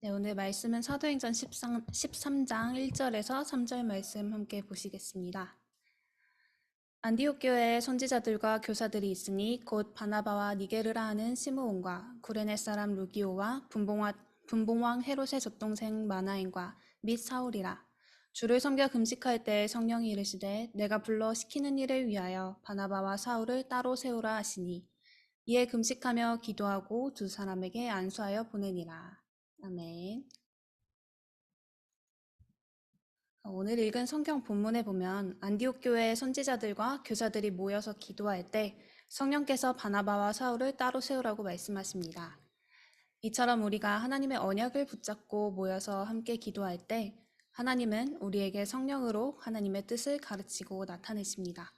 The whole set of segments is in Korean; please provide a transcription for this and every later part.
네, 오늘 말씀은 사도행전 13장 1절에서 3절 말씀 함께 보시겠습니다. 안디옥 교회에 선지자들과 교사들이 있으니 곧 바나바와 니게르라 하는 시므온과 구레네 사람 루기오와 분봉왕 헤롯의 젖동생 마나엔과 및 사울이라. 주를 섬겨 금식할 때 성령이 이르시되 내가 불러 시키는 일을 위하여 바나바와 사울을 따로 세우라 하시니 이에 금식하며 기도하고 두 사람에게 안수하여 보내니라. 아멘. 오늘 읽은 성경 본문에 보면 안디옥 교회의 선지자들과 교사들이 모여서 기도할 때 성령께서 바나바와 사울을 따로 세우라고 말씀하십니다. 이처럼 우리가 하나님의 언약을 붙잡고 모여서 함께 기도할 때 하나님은 우리에게 성령으로 하나님의 뜻을 가르치고 나타내십니다.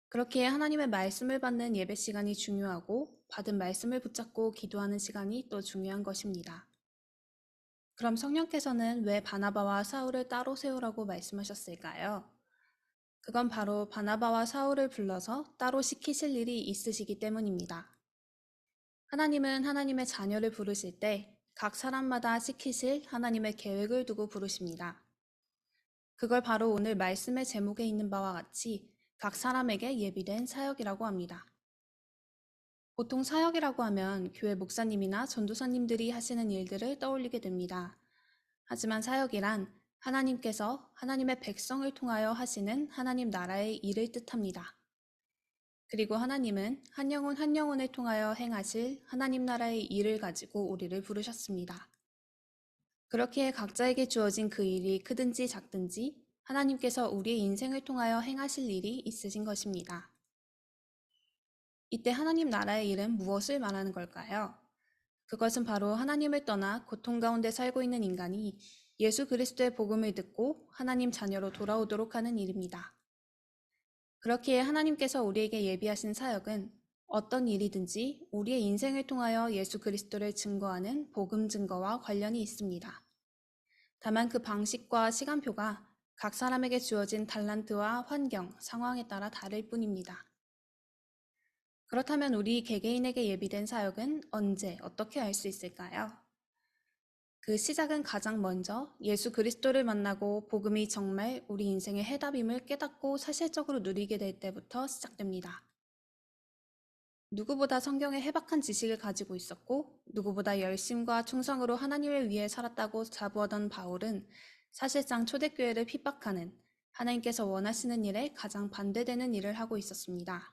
그렇기에 하나님의 말씀을 받는 예배 시간이 중요하고 받은 말씀을 붙잡고 기도하는 시간이 또 중요한 것입니다. 그럼 성령께서는 왜 바나바와 사울을 따로 세우라고 말씀하셨을까요? 그건 바로 바나바와 사울을 불러서 따로 시키실 일이 있으시기 때문입니다. 하나님은 하나님의 자녀를 부르실 때 각 사람마다 시키실 하나님의 계획을 두고 부르십니다. 그걸 바로 오늘 말씀의 제목에 있는 바와 같이 각 사람에게 예비된 사역이라고 합니다. 보통 사역이라고 하면 교회 목사님이나 전도사님들이 하시는 일들을 떠올리게 됩니다. 하지만 사역이란 하나님께서 하나님의 백성을 통하여 하시는 하나님 나라의 일을 뜻합니다. 그리고 하나님은 한 영혼 한 영혼을 통하여 행하실 하나님 나라의 일을 가지고 우리를 부르셨습니다. 그렇기에 각자에게 주어진 그 일이 크든지 작든지 하나님께서 우리의 인생을 통하여 행하실 일이 있으신 것입니다. 이때 하나님 나라의 일은 무엇을 말하는 걸까요? 그것은 바로 하나님을 떠나 고통 가운데 살고 있는 인간이 예수 그리스도의 복음을 듣고 하나님 자녀로 돌아오도록 하는 일입니다. 그렇기에 하나님께서 우리에게 예비하신 사역은 어떤 일이든지 우리의 인생을 통하여 예수 그리스도를 증거하는 복음 증거와 관련이 있습니다. 다만 그 방식과 시간표가 각 사람에게 주어진 달란트와 환경, 상황에 따라 다를 뿐입니다. 그렇다면 우리 개개인에게 예비된 사역은 언제, 어떻게 할 수 있을까요? 그 시작은 가장 먼저 예수 그리스도를 만나고 복음이 정말 우리 인생의 해답임을 깨닫고 사실적으로 누리게 될 때부터 시작됩니다. 누구보다 성경에 해박한 지식을 가지고 있었고 누구보다 열심과 충성으로 하나님을 위해 살았다고 자부하던 바울은 사실상 초대교회를 핍박하는 하나님께서 원하시는 일에 가장 반대되는 일을 하고 있었습니다.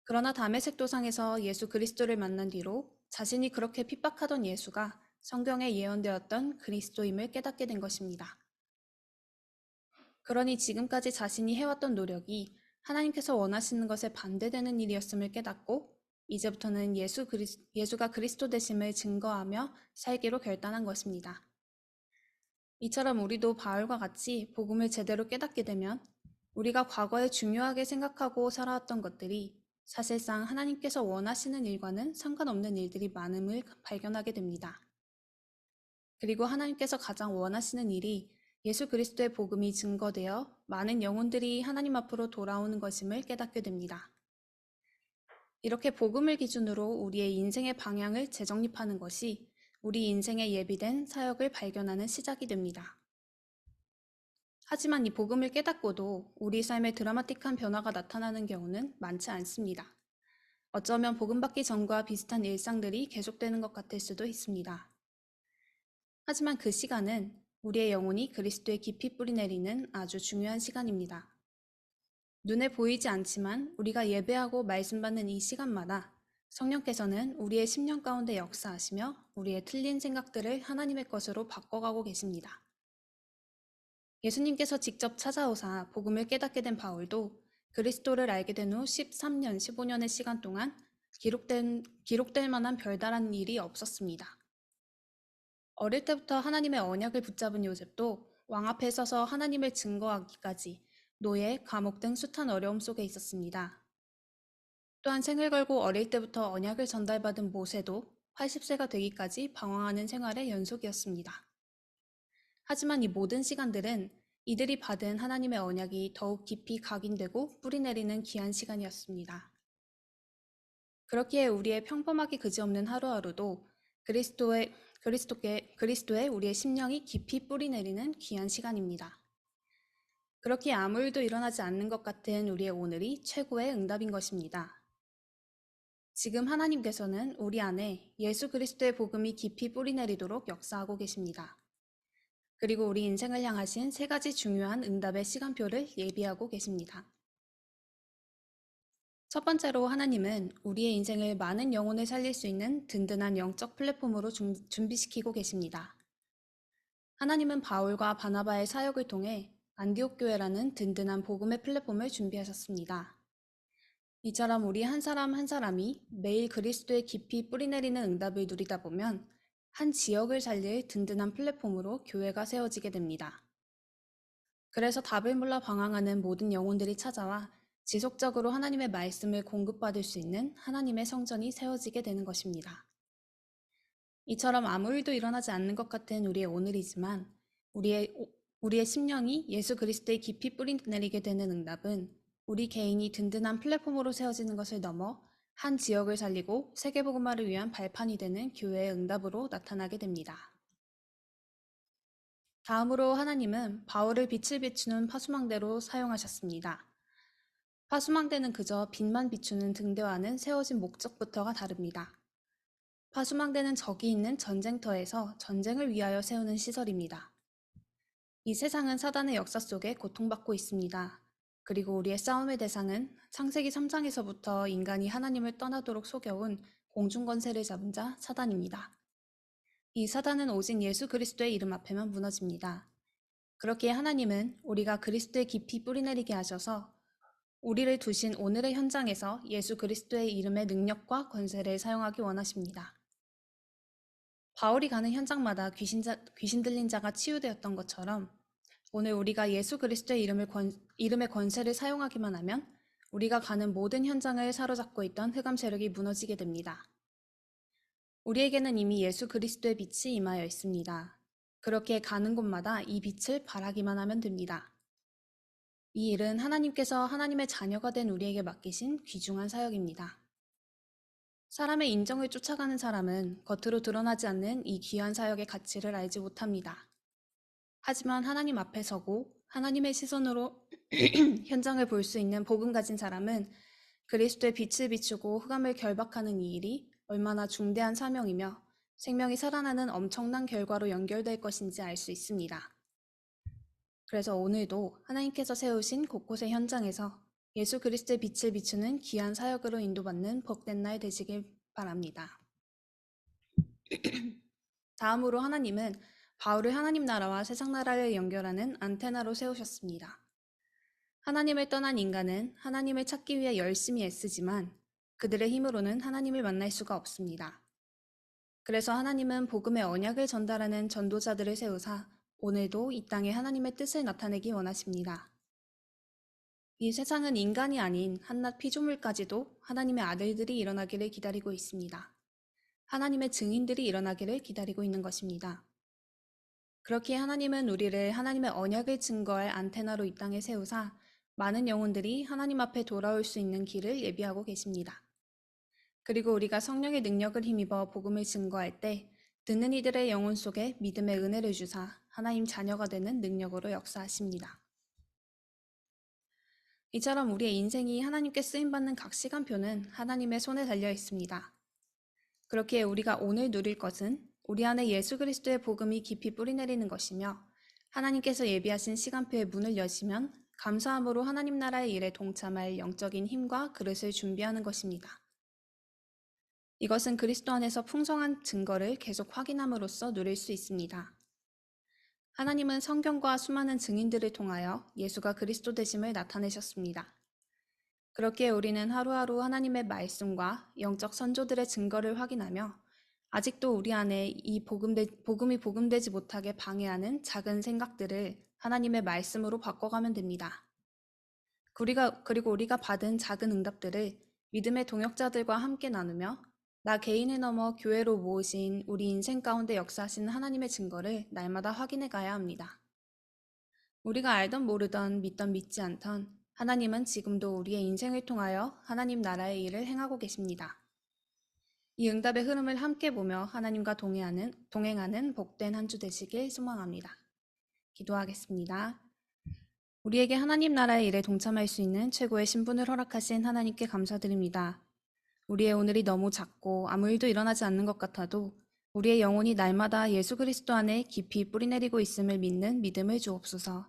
그러나 다메섹 도상에서 예수 그리스도를 만난 뒤로 자신이 그렇게 핍박하던 예수가 성경에 예언되었던 그리스도임을 깨닫게 된 것입니다. 그러니 지금까지 자신이 해왔던 노력이 하나님께서 원하시는 것에 반대되는 일이었음을 깨닫고 이제부터는 예수가 그리스도 되심을 증거하며 살기로 결단한 것입니다. 이처럼 우리도 바울과 같이 복음을 제대로 깨닫게 되면 우리가 과거에 중요하게 생각하고 살아왔던 것들이 사실상 하나님께서 원하시는 일과는 상관없는 일들이 많음을 발견하게 됩니다. 그리고 하나님께서 가장 원하시는 일이 예수 그리스도의 복음이 증거되어 많은 영혼들이 하나님 앞으로 돌아오는 것임을 깨닫게 됩니다. 이렇게 복음을 기준으로 우리의 인생의 방향을 재정립하는 것이 우리 인생에 예비된 사역을 발견하는 시작이 됩니다. 하지만 이 복음을 깨닫고도 우리 삶에 드라마틱한 변화가 나타나는 경우는 많지 않습니다. 어쩌면 복음 받기 전과 비슷한 일상들이 계속되는 것 같을 수도 있습니다. 하지만 그 시간은 우리의 영혼이 그리스도의 깊이 뿌리내리는 아주 중요한 시간입니다. 눈에 보이지 않지만 우리가 예배하고 말씀 받는 이 시간마다 성령께서는 우리의 심령 가운데 역사하시며 우리의 틀린 생각들을 하나님의 것으로 바꿔가고 계십니다. 예수님께서 직접 찾아오사 복음을 깨닫게 된 바울도 그리스도를 알게 된 후 13년, 15년의 시간 동안 기록될 만한 별다른 일이 없었습니다. 어릴 때부터 하나님의 언약을 붙잡은 요셉도 왕 앞에 서서 하나님을 증거하기까지 노예, 감옥 등 숱한 어려움 속에 있었습니다. 또한 생을 걸고 어릴 때부터 언약을 전달받은 모세도 80세가 되기까지 방황하는 생활의 연속이었습니다. 하지만 이 모든 시간들은 이들이 받은 하나님의 언약이 더욱 깊이 각인되고 뿌리내리는 귀한 시간이었습니다. 그렇기에 우리의 평범하기 그지없는 하루하루도 그리스도에 우리의 심령이 깊이 뿌리내리는 귀한 시간입니다. 그렇게 아무 일도 일어나지 않는 것 같은 우리의 오늘이 최고의 응답인 것입니다. 지금 하나님께서는 우리 안에 예수 그리스도의 복음이 깊이 뿌리내리도록 역사하고 계십니다. 그리고 우리 인생을 향하신 세 가지 중요한 응답의 시간표를 예비하고 계십니다. 첫 번째로 하나님은 우리의 인생을 많은 영혼을 살릴 수 있는 든든한 영적 플랫폼으로 준비시키고 계십니다. 하나님은 바울과 바나바의 사역을 통해 안디옥 교회라는 든든한 복음의 플랫폼을 준비하셨습니다. 이처럼 우리 한 사람 한 사람이 매일 그리스도의 깊이 뿌리내리는 응답을 누리다 보면 한 지역을 살릴 든든한 플랫폼으로 교회가 세워지게 됩니다. 그래서 답을 몰라 방황하는 모든 영혼들이 찾아와 지속적으로 하나님의 말씀을 공급받을 수 있는 하나님의 성전이 세워지게 되는 것입니다. 이처럼 아무 일도 일어나지 않는 것 같은 우리의 오늘이지만 우리의 심령이 예수 그리스도의 깊이 뿌리내리게 되는 응답은 우리 개인이 든든한 플랫폼으로 세워지는 것을 넘어 한 지역을 살리고 세계복음화를 위한 발판이 되는 교회의 응답으로 나타나게 됩니다. 다음으로 하나님은 바울을 빛을 비추는 파수망대로 사용하셨습니다. 파수망대는 그저 빛만 비추는 등대와는 세워진 목적부터가 다릅니다. 파수망대는 적이 있는 전쟁터에서 전쟁을 위하여 세우는 시설입니다. 이 세상은 사단의 역사 속에 고통받고 있습니다. 그리고 우리의 싸움의 대상은 창세기 3장에서부터 인간이 하나님을 떠나도록 속여온 공중권세를 잡은 자 사단입니다. 이 사단은 오직 예수 그리스도의 이름 앞에만 무너집니다. 그렇기에 하나님은 우리가 그리스도의 깊이 뿌리내리게 하셔서 우리를 두신 오늘의 현장에서 예수 그리스도의 이름의 능력과 권세를 사용하기 원하십니다. 바울이 가는 현장마다 귀신 들린 자가 치유되었던 것처럼 오늘 우리가 예수 그리스도의 이름의 권세를 사용하기만 하면 우리가 가는 모든 현장을 사로잡고 있던 흑암 세력이 무너지게 됩니다. 우리에게는 이미 예수 그리스도의 빛이 임하여 있습니다. 그렇게 가는 곳마다 이 빛을 발하기만 하면 됩니다. 이 일은 하나님께서 하나님의 자녀가 된 우리에게 맡기신 귀중한 사역입니다. 사람의 인정을 쫓아가는 사람은 겉으로 드러나지 않는 이 귀한 사역의 가치를 알지 못합니다. 하지만 하나님 앞에 서고 하나님의 시선으로 현장을 볼 수 있는 복음 가진 사람은 그리스도의 빛을 비추고 흑암을 결박하는 이 일이 얼마나 중대한 사명이며 생명이 살아나는 엄청난 결과로 연결될 것인지 알 수 있습니다. 그래서 오늘도 하나님께서 세우신 곳곳의 현장에서 예수 그리스도의 빛을 비추는 귀한 사역으로 인도받는 복된 날 되시길 바랍니다. 다음으로 하나님은 바울을 하나님 나라와 세상 나라를 연결하는 안테나로 세우셨습니다. 하나님을 떠난 인간은 하나님을 찾기 위해 열심히 애쓰지만 그들의 힘으로는 하나님을 만날 수가 없습니다. 그래서 하나님은 복음의 언약을 전달하는 전도자들을 세우사 오늘도 이 땅에 하나님의 뜻을 나타내기 원하십니다. 이 세상은 인간이 아닌 한낱 피조물까지도 하나님의 아들들이 일어나기를 기다리고 있습니다. 하나님의 증인들이 일어나기를 기다리고 있는 것입니다. 그렇기에 하나님은 우리를 하나님의 언약을 증거할 안테나로 이 땅에 세우사 많은 영혼들이 하나님 앞에 돌아올 수 있는 길을 예비하고 계십니다. 그리고 우리가 성령의 능력을 힘입어 복음을 증거할 때 듣는 이들의 영혼 속에 믿음의 은혜를 주사 하나님 자녀가 되는 능력으로 역사하십니다. 이처럼 우리의 인생이 하나님께 쓰임받는 각 시간표는 하나님의 손에 달려 있습니다. 그렇기에 우리가 오늘 누릴 것은 우리 안에 예수 그리스도의 복음이 깊이 뿌리내리는 것이며 하나님께서 예비하신 시간표의 문을 여시면 감사함으로 하나님 나라의 일에 동참할 영적인 힘과 그릇을 준비하는 것입니다. 이것은 그리스도 안에서 풍성한 증거를 계속 확인함으로써 누릴 수 있습니다. 하나님은 성경과 수많은 증인들을 통하여 예수가 그리스도 되심을 나타내셨습니다. 그렇기에 우리는 하루하루 하나님의 말씀과 영적 선조들의 증거를 확인하며 아직도 우리 안에 이 복음이 복음되지 못하게 방해하는 작은 생각들을 하나님의 말씀으로 바꿔가면 됩니다. 그리고 우리가 받은 작은 응답들을 믿음의 동역자들과 함께 나누며 나 개인을 넘어 교회로 모으신 우리 인생 가운데 역사하신 하나님의 증거를 날마다 확인해 가야 합니다. 우리가 알던 모르던 믿던 믿지 않던 하나님은 지금도 우리의 인생을 통하여 하나님 나라의 일을 행하고 계십니다. 이 응답의 흐름을 함께 보며 하나님과 동행하는 복된 한 주 되시길 소망합니다. 기도하겠습니다. 우리에게 하나님 나라의 일에 동참할 수 있는 최고의 신분을 허락하신 하나님께 감사드립니다. 우리의 오늘이 너무 작고 아무 일도 일어나지 않는 것 같아도 우리의 영혼이 날마다 예수 그리스도 안에 깊이 뿌리내리고 있음을 믿는 믿음을 주옵소서.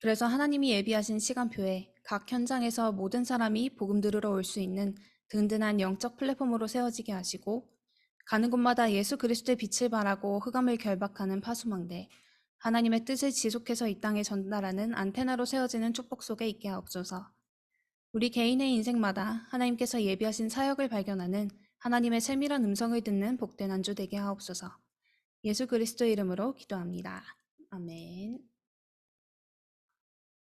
그래서 하나님이 예비하신 시간표에 각 현장에서 모든 사람이 복음 들으러 올 수 있는 든든한 영적 플랫폼으로 세워지게 하시고 가는 곳마다 예수 그리스도의 빛을 발하고 흑암을 결박하는 파수망대, 하나님의 뜻을 지속해서 이 땅에 전달하는 안테나로 세워지는 축복 속에 있게 하옵소서. 우리 개인의 인생마다 하나님께서 예비하신 사역을 발견하는 하나님의 세밀한 음성을 듣는 복된 한 주 되게 하옵소서. 예수 그리스도의 이름으로 기도합니다. 아멘.